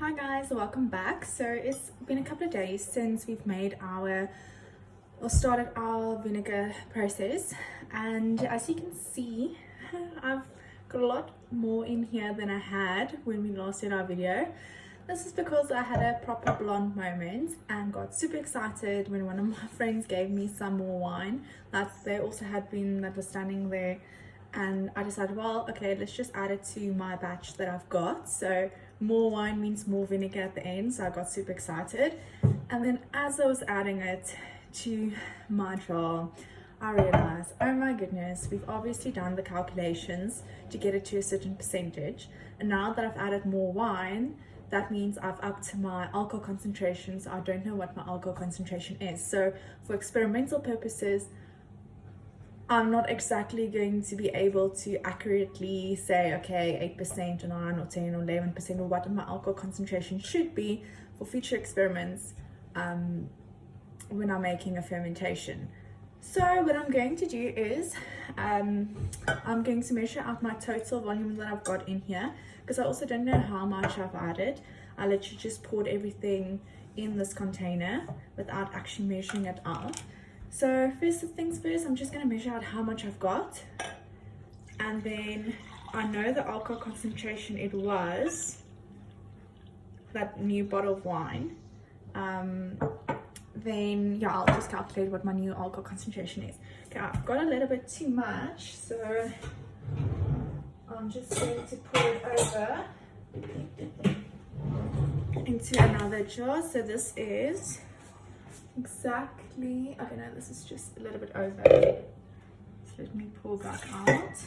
Hi guys, welcome back. So it's been a couple of days since we've made started our vinegar process, and as you can see, I've got a lot more in here than I had when we last did our video. This is because I had a proper blonde moment and got super excited when one of my friends gave me some more wine that they also had been that was standing there, and I decided, well, okay, let's just add it to my batch that I've got. So more wine means more vinegar at the end, so I got super excited. And then as I was adding it to my jar, I realized, oh my goodness, we've obviously done the calculations to get it to a certain percentage, and now that I've added more wine, that means I've upped my alcohol concentration, so I don't know what my alcohol concentration is. So for experimental purposes, I'm not exactly going to be able to accurately say, okay, 8% or 9 or 10 or 11% or what my alcohol concentration should be for future experiments when I'm making a fermentation. So what I'm going to do is I'm going to measure out my total volume that I've got in here, because I also don't know how much I've added. I literally just poured everything in this container without actually measuring it out. So first things first, I'm just going to measure out how much I've got, and then I know the alcohol concentration it was, that new bottle of wine, then yeah, I'll just calculate what my new alcohol concentration is. Okay, I've got a little bit too much, so I'm just going to pour it over into another jar. So this is exactly, okay, no, this is just a little bit over. So let me pour back out.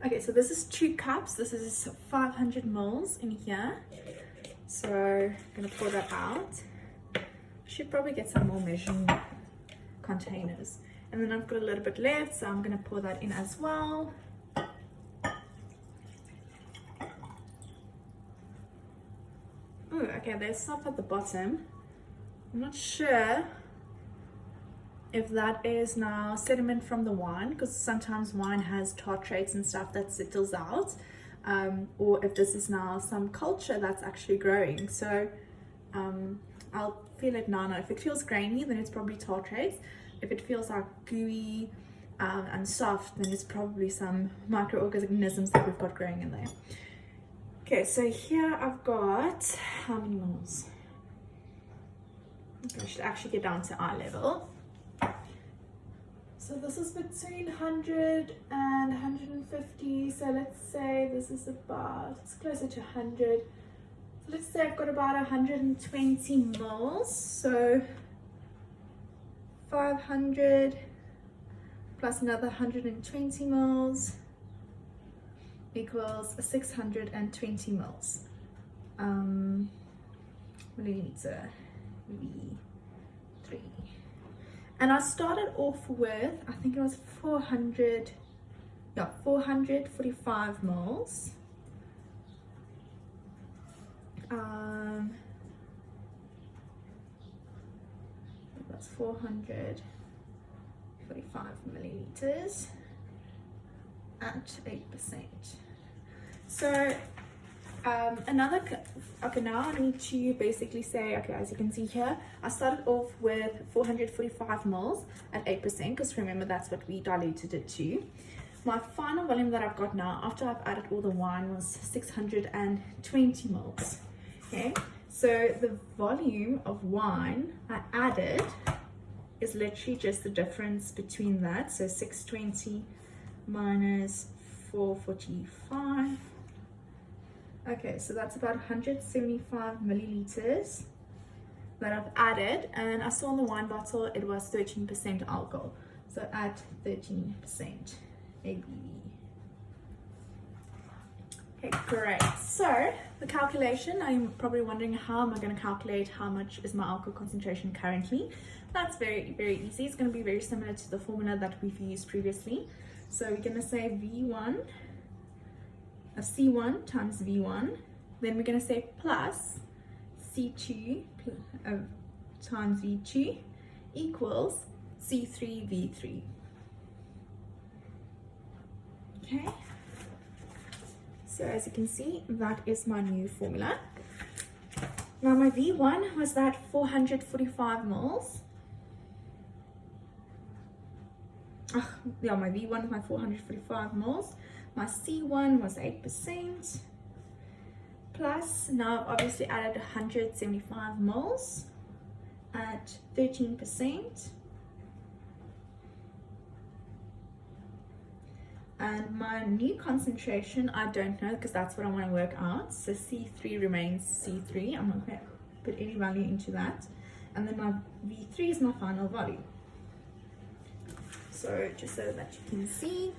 Okay, so this is 2 cups. This is 500 mils in here. So I'm gonna pour that out. Should probably get some more measuring containers. And then I've got a little bit left, so I'm gonna pour that in as well. Oh, okay, there's stuff at the bottom. I'm not sure if that is now sediment from the wine, because sometimes wine has tartrates and stuff that settles out, or if this is now some culture that's actually growing. So I'll feel it now. If it feels grainy, then it's probably tartrates. If it feels like gooey and soft, then it's probably some microorganisms that we've got growing in there. Okay, so here I've got how many mils? Okay, I should actually get down to eye level. So this is between 100 and 150. So let's say this is about, it's closer to 100. So let's say I've got about 120 mils. So 500 plus another 120 mils equals 620 mils. Milliliter V3. And I started off with, I think it was 445 mils. That's 445 milliliters at 8%. So okay, now I need to basically say, okay, as you can see here, I started off with 445 mils at 8%, because remember that's what we diluted it to. My final volume that I've got now, after I've added all the wine, was 620 mils. Okay, so the volume of wine I added is literally just the difference between that. So 620 minus 445. Okay, so that's about 175 milliliters that I've added, and I saw in the wine bottle it was 13% alcohol. So at 13% ABV. Okay, great. So the calculation, I'm probably wondering, how am I going to calculate how much is my alcohol concentration currently? That's very, very easy. It's going to be very similar to the formula that we've used previously. So we're going to say V1 of C1 times V1, then we're going to say plus C2 times V2 equals C3 V3. Okay, So as you can see, that is my new formula. Now my V1 was that 445 mils. Yeah, my V1 is my 445 mils. My C1 was 8%. Plus, now I've obviously added 175 mils at 13%. And my new concentration, I don't know, because that's what I want to work out. So C3 remains C3. I'm not going to put any value into that. And then my V3 is my final volume. So just so that you can see,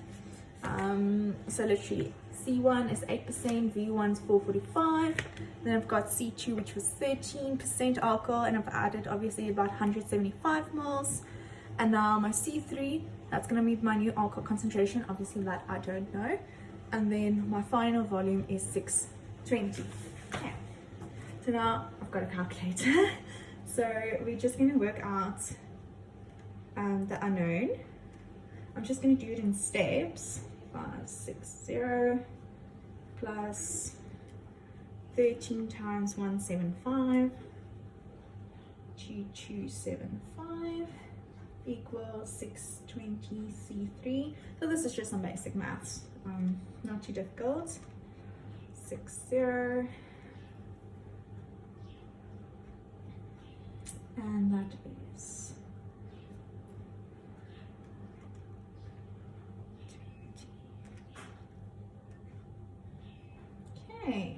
so literally C1 is 8%, V1 is 445. Then I've got C2, which was 13% alcohol, and I've added obviously about 175 mils. And now my C3, that's going to be my new alcohol concentration, obviously that I don't know. And then my final volume is 620. Okay. So now I've got a calculator. So we're just going to work out the unknown. I'm just going to do it in steps. 560 plus 13 times 175, 2275 equals 620 C3. So this is just some basic maths, not too difficult. 60, and that is 20. Okay.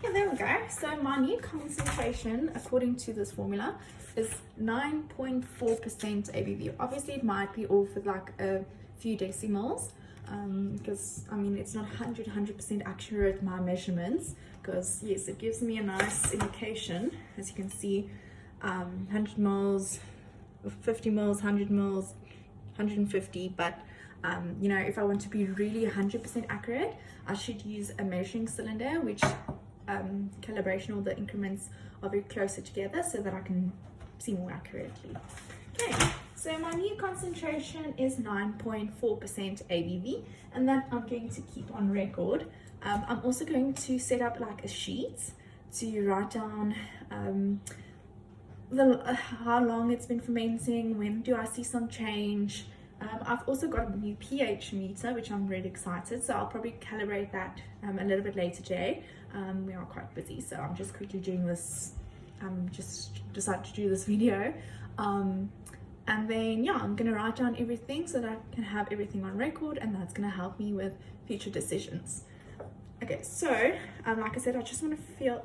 Yeah, there we go. So my new concentration, according to this formula, is 9.4% ABV. Obviously, it might be off with like a few decimals, because I mean it's not 100% accurate, my measurements, because yes, it gives me a nice indication, as you can see, 100 mils, 50 mils, 100 mils, 150, but you know, if I want to be really 100% accurate, I should use a measuring cylinder, which calibration, all the increments are very closer together so that I can see more accurately. Okay, so my new concentration is 9.4% ABV, and that I'm going to keep on record. I'm also going to set up like a sheet to write down how long it's been fermenting, when do I see some change. I've also got a new pH meter, which I'm really excited, so I'll probably calibrate that a little bit later today. We are quite busy, so I'm just quickly doing this, just decided to do this video. And then yeah, I'm gonna write down everything so that I can have everything on record, and that's gonna help me with future decisions. Okay, so like I said, I just want to feel,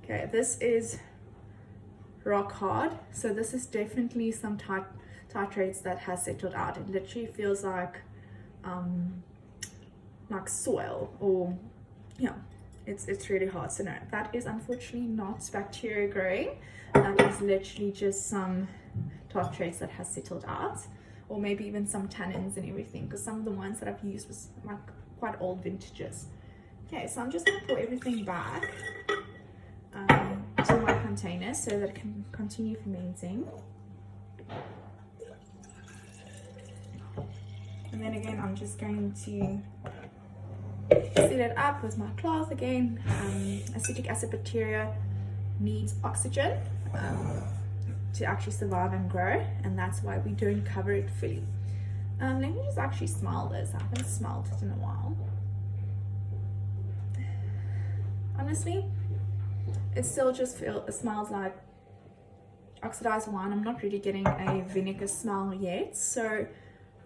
okay, this is rock hard, so this is definitely some titrates that has settled out. It literally feels like soil, or yeah, it's really hard. So no, that is unfortunately not bacteria growing. That is literally just some titrates that has settled out, or maybe even some tannins and everything, because some of the ones that I've used was like quite old vintages. Okay, so I'm just going to pour everything back to my container so that it can continue fermenting. And then again, I'm just going to set it up with my cloth again. Acetic acid bacteria needs oxygen to actually survive and grow, and that's why we don't cover it fully. Let me just actually smell this. I haven't smelled it in a while. Honestly, it still just smells like oxidized wine. I'm not really getting a vinegar smell yet, so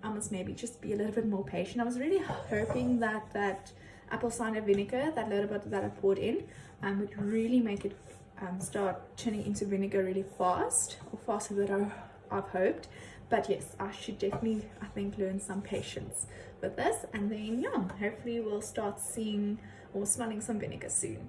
I must maybe just be a little bit more patient. I was really hoping that that apple cider vinegar, that little bit that I poured in, would really make it start turning into vinegar really fast, or faster than I've hoped. But yes, I should definitely, I think, learn some patience with this, and then yeah, hopefully we'll start seeing or smelling some vinegar soon.